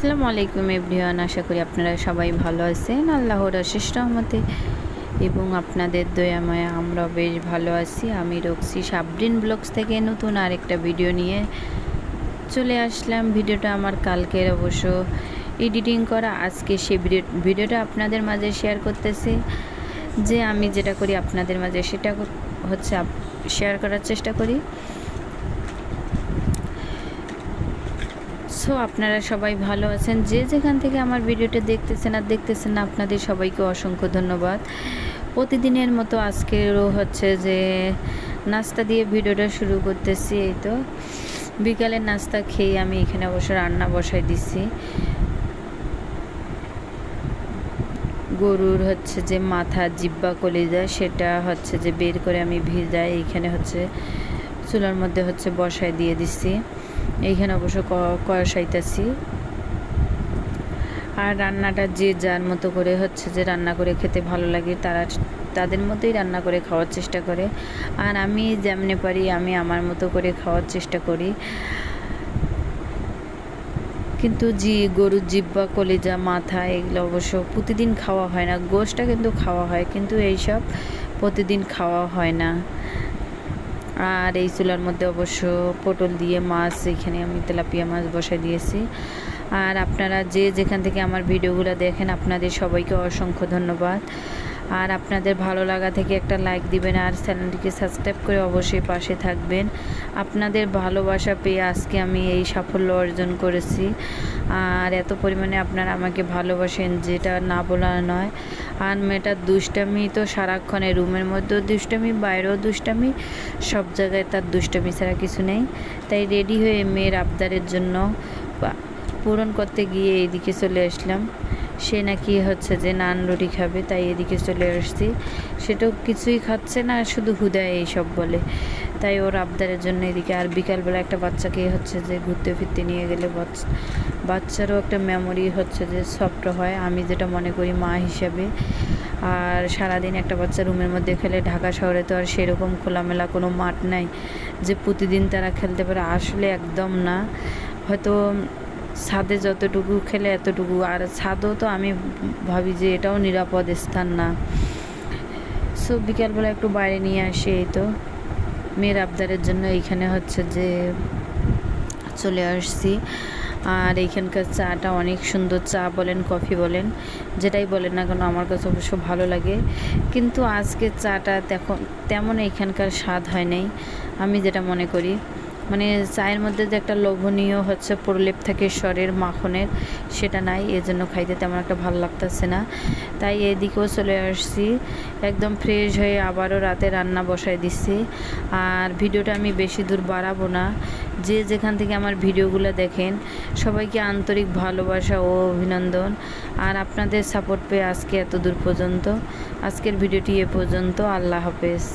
আসসালামু আলাইকুম এভরিওয়ান, আশা করি আপনারা সবাই ভালো আছেন আল্লাহর অশেষ রহমতে এবং আপনাদের দয়াময়ে আমরাও বেশ ভালো আছি। আমি রক্সি সাবরিন ব্লগস থেকে নতুন আরেকটা ভিডিও নিয়ে চলে আসলাম। ভিডিওটা আমার কালকের অবশ্য এডিটিং করা, আজকে সেই ভিডিওটা আপনাদের মাঝে শেয়ার করতেছি। যে আমি যেটা করি আপনাদের মাঝে সেটা হচ্ছে শেয়ার করার চেষ্টা করি। সো আপনারা সবাই ভালো আছেন, যে যেখান থেকে আমার ভিডিওটা দেখতেছেন না আপনাদের সবাইকে অসংখ্য ধন্যবাদ। প্রতিদিনের মতো আজকেরও হচ্ছে যে নাস্তা দিয়ে ভিডিওটা শুরু করতেছি। এই তো বিকালের নাস্তা খেয়ে আমি এখানে অবশ্য রান্না বসাই দিছি। গরুর হচ্ছে যে মাথা, জিব্বা, কলিজা সেটা হচ্ছে যে বের করে আমি ভিজাই এইখানে হচ্ছে চুলার মধ্যে হচ্ছে বসাই দিয়ে দিছি। এইখানে অবশ্য কষাইতেছি। আর রান্নাটা যে যার মতো করে হচ্ছে যে রান্না করে খেতে ভালো লাগে তাদের মতোই রান্না করে খাওয়ার চেষ্টা করে। আর আমি যেমনি পারি আমি আমার মতো করে খাওয়ার চেষ্টা করি। কিন্তু গরুর জিব্বা, কলিজা, মাথা এগুলো অবশ্য প্রতিদিন খাওয়া হয় না। গোশটা কিন্তু খাওয়া হয়, কিন্তু এইসব প্রতিদিন খাওয়া হয় না। আর এই চুলার মধ্যে অবশ্য পটল দিয়ে মাছ, এখানে আমি তেলাপিয়া মাছ বসাই দিয়েছি। আর আপনারা যে যেখান থেকে আমার ভিডিওগুলো দেখেন আপনাদের সবাইকে অসংখ্য ধন্যবাদ। আর আপনাদের ভালো লাগা থেকে একটা লাইক দিবেন আর চ্যানেলটিকে সাবস্ক্রাইব করে অবশ্যই পাশে থাকবেন। আপনাদের ভালোবাসা পেয়ে আজকে আমি এই সাফল্য অর্জন করেছি। আর এত পরিমাণে আপনারা আমাকে ভালোবাসেন যেটা না বলা নয়। আর মেয়েটার দুষ্টামি তো সারাক্ষণে, রুমের মধ্যেও দুষ্টামি, বাইরেও দুষ্টামি, সব জায়গায় তার দুষ্টামি ছাড়া কিছু নেই। তাই রেডি হয়ে মেয়ের আবদারের জন্য পূরণ করতে গিয়ে এইদিকে চলে আসলাম। সে নাকি হচ্ছে যে নান রুটি খাবে, তাই এদিকে চলে আসছি। সেটাও কিছুই খাচ্ছে না, শুধু হুদায় এইসব বলে। তাই ওর আবদারের জন্য এদিকে। আর বিকালবেলা একটা বাচ্চাকে হচ্ছে যে ঘুরতে ফিরতে নিয়ে গেলে বাচ্চারও একটা মেমোরি হচ্ছে যে সফট হয়, আমি যেটা মনে করি মা হিসাবে। আর সারাদিন একটা বাচ্চা রুমের মধ্যে খেলে, ঢাকা শহরে তো আর সেরকম খোলামেলা কোনো মাঠ নাই যে প্রতিদিন তারা খেলতে পারে, আসলে একদম না। হয়তো ছাদে যতটুকু খেলে এতটুকু, আর ছাদও তো আমি ভাবি যে এটাও নিরাপদ স্থান না। সো বিকালবেলা একটু বাইরে নিয়ে আসি। এই তো মেয়ের আবদারের জন্য এইখানে হচ্ছে যে চলে আসছি। আর এইখানকার চাটা অনেক সুন্দর, চা বলেন কফি বলেন যেটাই বলেন না কেন আমার কাছে অবশ্য ভালো লাগে। কিন্তু আজকে চাটা তেমন এইখানকার স্বাদ হয় নাই, আমি যেটা মনে করি। মানে চায়ের মধ্যে যে একটা লোভনীয় হচ্ছে প্রলেপ থাকে স্বরের মাখনের, সেটা নাই, এজন্য খাইতে তেমন একটা ভালো লাগতেছে না। তাই এদিকেও চলে আসছি একদম ফ্রেশ হয়ে, আবারও রাতে রান্না বসাই দিচ্ছি। আর ভিডিওটা আমি বেশি দূর বাড়াবো না। যে যেখান থেকে আমার ভিডিওগুলো দেখেন সবাইকে আন্তরিক ভালোবাসা ও অভিনন্দন। আর আপনাদের সাপোর্ট পেয়ে আজকে এত দূর পর্যন্ত। আজকের ভিডিওটি এ পর্যন্ত। আল্লাহ হাফেজ।